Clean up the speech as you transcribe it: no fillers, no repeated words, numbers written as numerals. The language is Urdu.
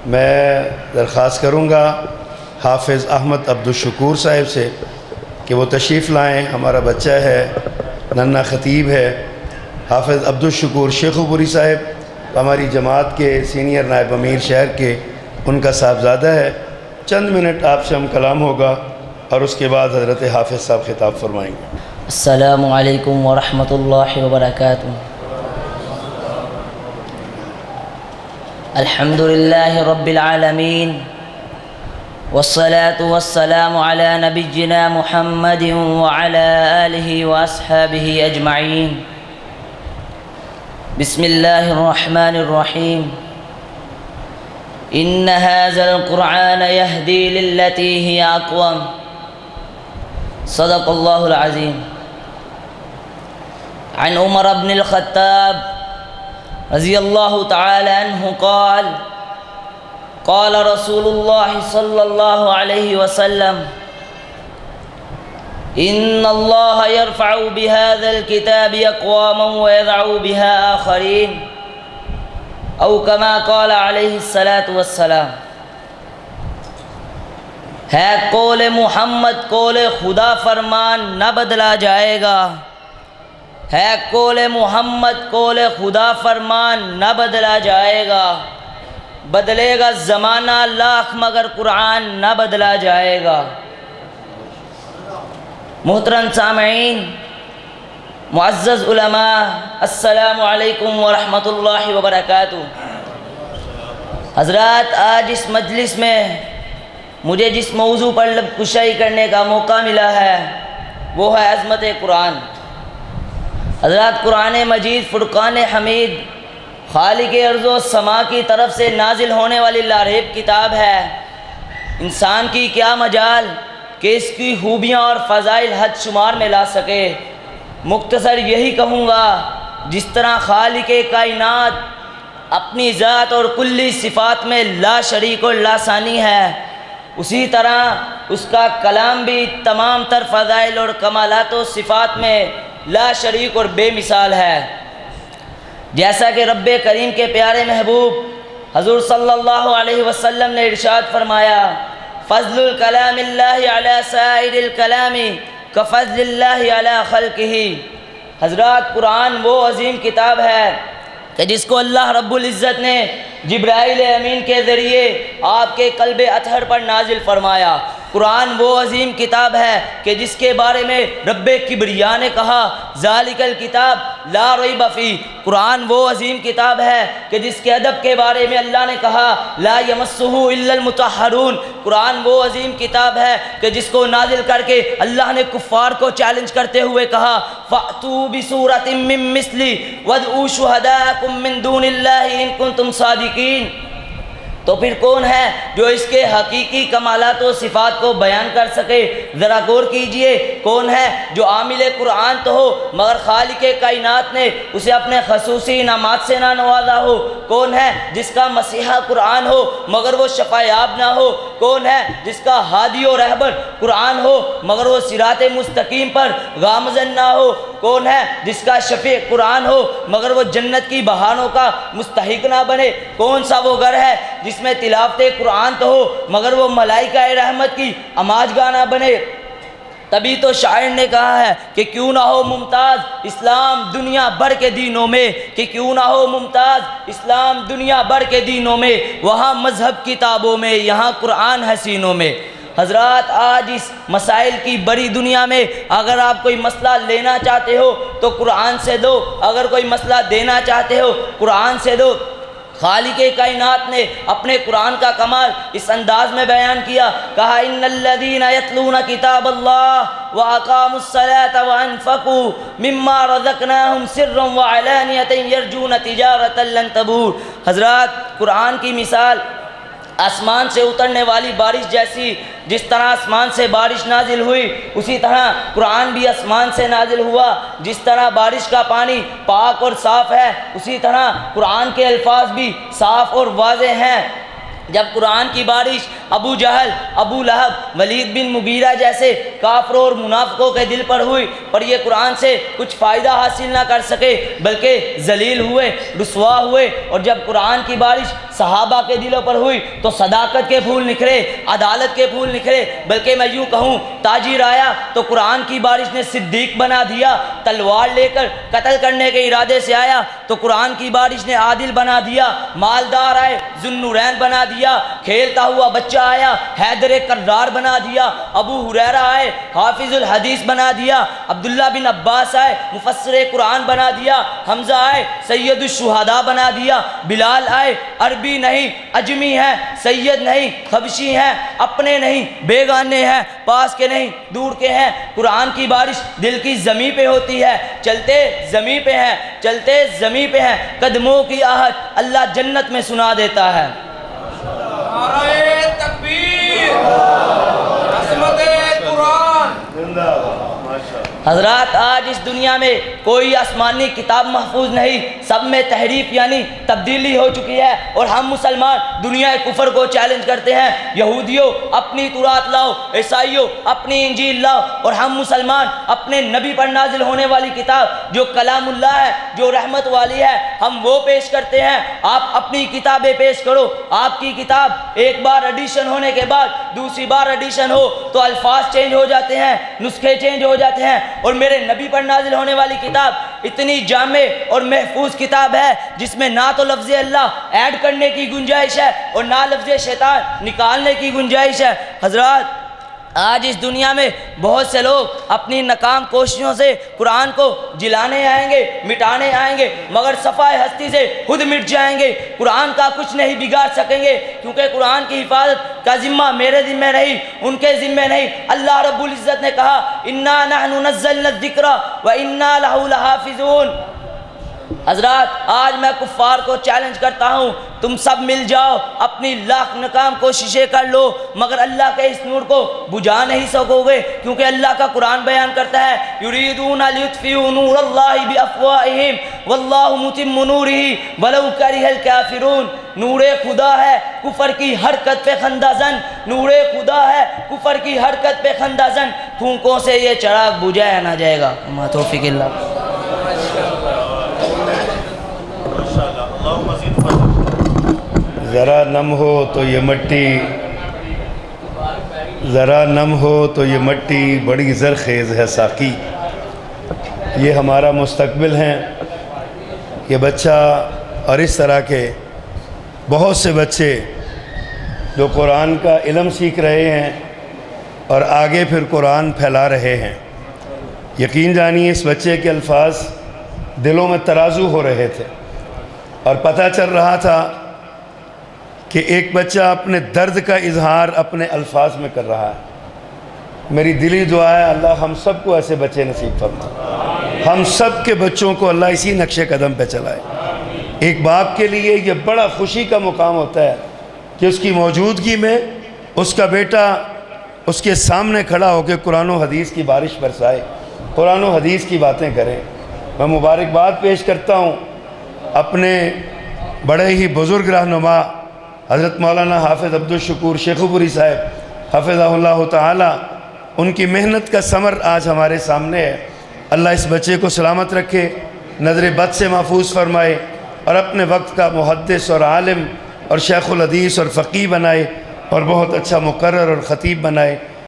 میں درخواست کروں گا حافظ احمد عبدالشکور صاحب سے کہ وہ تشریف لائیں. ہمارا بچہ ہے، ننھا خطیب ہے. حافظ عبدالشکور شیخو پوری صاحب ہماری جماعت کے سینئر نائب امیر شہر کے، ان کا صاحبزادہ ہے. چند منٹ آپ سے ہم کلام ہوگا اور اس کے بعد حضرت حافظ صاحب خطاب فرمائیں گے. السلام علیکم ورحمۃ اللہ وبرکاتہ. الحمد للہ رب العالمین والصلاة والسلام علی نبینا محمد وعلی آلہ واصحابہ اجمعین. بسم اللہ الرحمن الرحیم. ان هذا القرآن يهدي للتي هي اقوم. صدق اللہ العظیم. عن عمر بن الخطاب رضی اللہ تعالی عنہ قال قال رسول اللہ صلی اللہ علیہ وسلم ان اللہ يرفع بهذا الكتاب اقواما ويضع بها آخرین او کما قال علیہ الصلاۃ والسلام. ہے قول محمد قول خدا فرمان نہ بدلا جائے گا. ہے قول محمد قول خدا فرمان نہ بدلا جائے گا. بدلے گا زمانہ لاکھ مگر قرآن نہ بدلا جائے گا. محترم سامعین، معزز علماء، السلام علیکم ورحمۃ اللہ وبرکاتہ. حضرات، آج اس مجلس میں مجھے جس موضوع پر لب کشائی کرنے کا موقع ملا ہے وہ ہے عظمت قرآن. حضرات، قرآن مجید فرقان حمید خالق ارض و سما کی طرف سے نازل ہونے والی لاریب کتاب ہے. انسان کی کیا مجال کہ اس کی خوبیاں اور فضائل حد شمار میں لا سکے. مختصر یہی کہوں گا، جس طرح خالق کائنات اپنی ذات اور کلی صفات میں لا شریک اور لا ثانی ہے، اسی طرح اس کا کلام بھی تمام تر فضائل اور کمالات و صفات میں لا شریک اور بے مثال ہے. جیسا کہ رب کریم کے پیارے محبوب حضور صلی اللہ علیہ وسلم نے ارشاد فرمایا، فضل الکلام اللہ علی سائر الکلام کفضل اللہ علی خلقہ. حضرات، قرآن وہ عظیم کتاب ہے کہ جس کو اللہ رب العزت نے جبرائیل امین کے ذریعے آپ کے قلب اطہر پر نازل فرمایا. قرآن وہ عظیم کتاب ہے کہ جس کے بارے میں رب کبریا نے کہا ذالک الکتاب لا ریب فیہ. قرآن وہ عظیم کتاب ہے کہ جس کے ادب کے بارے میں اللہ نے کہا لا یمسہ الا المطہرون. قرآن وہ عظیم کتاب ہے کہ جس کو نازل کر کے اللہ نے کفار کو چیلنج کرتے ہوئے کہا فأتوا بسورۃ من مثلہ وادعوا شہداءکم من دون اللہ ان کنتم صادقین. تو پھر کون ہے جو اس کے حقیقی کمالات و صفات کو بیان کر سکے؟ ذرا غور کیجئے، کون ہے جو عامل قرآن تو ہو مگر خالق کائنات نے اسے اپنے خصوصی انعامات سے نہ نوازا ہو؟ کون ہے جس کا مسیحا قرآن ہو مگر وہ شفا یاب نہ ہو؟ کون ہے جس کا ہادی و رہبر قرآن ہو مگر وہ صراط مستقیم پر گامزن نہ ہو؟ کون ہے جس کا شفیع قرآن ہو مگر وہ جنت کی بہانوں کا مستحق نہ بنے؟ کون سا وہ گھر ہے جس میں تلاوت قرآن تو ہو مگر وہ ملائکہ رحمت کی آماج گاہ نہ بنے؟ تبھی تو شاعر نے کہا ہے کہ کیوں نہ ہو ممتاز اسلام دنیا بھر کے دینوں میں، کہ کیوں نہ ہو ممتاز اسلام دنیا بھر کے دینوں میں، وہاں مذہب کتابوں میں یہاں قرآن حسینوں میں. حضرات، آج اس مسائل کی بڑی دنیا میں اگر آپ کوئی مسئلہ لینا چاہتے ہو تو قرآن سے دو، اگر کوئی مسئلہ دینا چاہتے ہو قرآن سے دو. خالق کائنات نے اپنے قرآن کا کمال اس انداز میں بیان کیا، کہا ان الذین یتلون کتاب اللہ واقاموا الصلاة وانفقوا مما رزقناہم سرا وعلانیۃ یرجون تجارۃ لن تبور. حضرات، قرآن کی مثال آسمان سے اترنے والی بارش جیسی. جس طرح آسمان سے بارش نازل ہوئی اسی طرح قرآن بھی آسمان سے نازل ہوا. جس طرح بارش کا پانی پاک اور صاف ہے اسی طرح قرآن کے الفاظ بھی صاف اور واضح ہیں. جب قرآن کی بارش ابو جہل، ابو لہب، ولید بن مغیرہ جیسے کافروں اور منافقوں کے دل پر ہوئی، پر یہ قرآن سے کچھ فائدہ حاصل نہ کر سکے بلکہ ذلیل ہوئے، رسوا ہوئے، اور جب قرآن کی بارش صحابہ کے دلوں پر ہوئی تو صداقت کے پھول نکھرے، عدالت کے پھول نکھرے، بلکہ میں یوں کہوں تاجر آیا تو قرآن کی بارش نے صدیق بنا دیا، تلوار لے کر قتل کرنے کے ارادے سے آیا تو قرآن کی بارش نے عادل بنا دیا، مالدار آئے ذوالنورین بنا دیا، کھیلتا ہوا بچہ آیا حیدر کرار بنا دیا، ابو ہریرہ آئے حافظ الحدیث بنا دیا، عبداللہ بن عباس آئے مفسر قرآن بنا دیا، حمزہ آئے سید الشہداء بنا دیا، بلال آئے عربی نہیں اجمی ہیں، سید نہیں حبشی ہیں، اپنے نہیں بیگانے ہیں، پاس کے نہیں دور کے ہیں۔ قرآن کی بارش دل کی زمین پہ ہوتی ہے، چلتے زمین پہ ہیں، چلتے زمین پہ ہیں، قدموں کی آہٹ اللہ جنت میں سنا دیتا ہے۔ نعرہ تکبیر، عظمت قرآن۔ حضرات آج اس دنیا میں کوئی آسمانی کتاب محفوظ نہیں، سب میں تحریف یعنی تبدیلی ہو چکی ہے، اور ہم مسلمان دنیا کفر کو چیلنج کرتے ہیں، یہودیوں اپنی تورات لاؤ، عیسائیوں اپنی انجیل لاؤ، اور ہم مسلمان اپنے نبی پر نازل ہونے والی کتاب جو کلام اللہ ہے، جو رحمت والی ہے، ہم وہ پیش کرتے ہیں۔ آپ اپنی کتابیں پیش کرو، آپ کی کتاب ایک بار ایڈیشن ہونے کے بعد دوسری بار ایڈیشن ہو تو الفاظ چینج ہو جاتے ہیں، نسخے چینج ہو جاتے ہیں، اور میرے نبی پر نازل ہونے والی کتاب اتنی جامع اور محفوظ کتاب ہے جس میں نہ تو لفظ اللہ ایڈ کرنے کی گنجائش ہے اور نہ لفظ شیطان نکالنے کی گنجائش ہے۔ حضرات آج اس دنیا میں بہت سے لوگ اپنی ناکام کوششوں سے قرآن کو جلانے آئیں گے، مٹانے آئیں گے، مگر صفائے ہستی سے خود مٹ جائیں گے، قرآن کا کچھ نہیں بگاڑ سکیں گے، کیونکہ قرآن کی حفاظت کا ذمہ میرے ذمہ نہیں، ان کے ذمہ نہیں۔ اللہ رب العزت نے کہا انا نحن نزلنا الذکر وانا لہ لحافظون۔ حضرات آج میں کفار کو چیلنج کرتا ہوں، تم سب مل جاؤ، اپنی لاکھ ناکام کوششیں کر لو، مگر اللہ کے اس نور کو بجھا نہیں سکو گے، کیونکہ اللہ کا قرآن بیان کرتا ہے یریدون لیطفئوا نور اللہ بافواہہم واللہ متم نورہ ولو کرہ الکافرون۔ نور خدا ہے کفر کی حرکت پہ خندہ زن، نور خدا ہے کفر کی حرکت پہ خندہ زن، پھونکوں سے یہ چراغ بجھایا نہ جائے گا۔ ما توفیق اللہ۔ ذرا نم ہو تو یہ مٹی، ذرا نم ہو تو یہ مٹی بڑی زرخیز ہے ساقی۔ یہ ہمارا مستقبل ہے، یہ بچہ اور اس طرح کے بہت سے بچے جو قرآن کا علم سیکھ رہے ہیں اور آگے پھر قرآن پھیلا رہے ہیں۔ یقین جانیے اس بچے کے الفاظ دلوں میں ترازو ہو رہے تھے اور پتہ چل رہا تھا کہ ایک بچہ اپنے درد کا اظہار اپنے الفاظ میں کر رہا ہے۔ میری دلی دعا ہے اللہ ہم سب کو ایسے بچے نصیب فرمائے، ہم سب کے بچوں کو اللہ اسی نقش قدم پہ چلائے۔ ایک باپ کے لیے یہ بڑا خوشی کا مقام ہوتا ہے کہ اس کی موجودگی میں اس کا بیٹا اس کے سامنے کھڑا ہو کے قرآن و حدیث کی بارش برسائے، قرآن و حدیث کی باتیں کرے۔ میں مبارکباد پیش کرتا ہوں اپنے بڑے ہی بزرگ رہنما حضرت مولانا حافظ عبدالشکور شیخو پوری صاحب حفظہ اللہ تعالی، ان کی محنت کا ثمر آج ہمارے سامنے ہے۔ اللہ اس بچے کو سلامت رکھے، نظر بد سے محفوظ فرمائے، اور اپنے وقت کا محدث اور عالم اور شیخ الحدیث اور فقیہ بنائے، اور بہت اچھا مقرر اور خطیب بنائے۔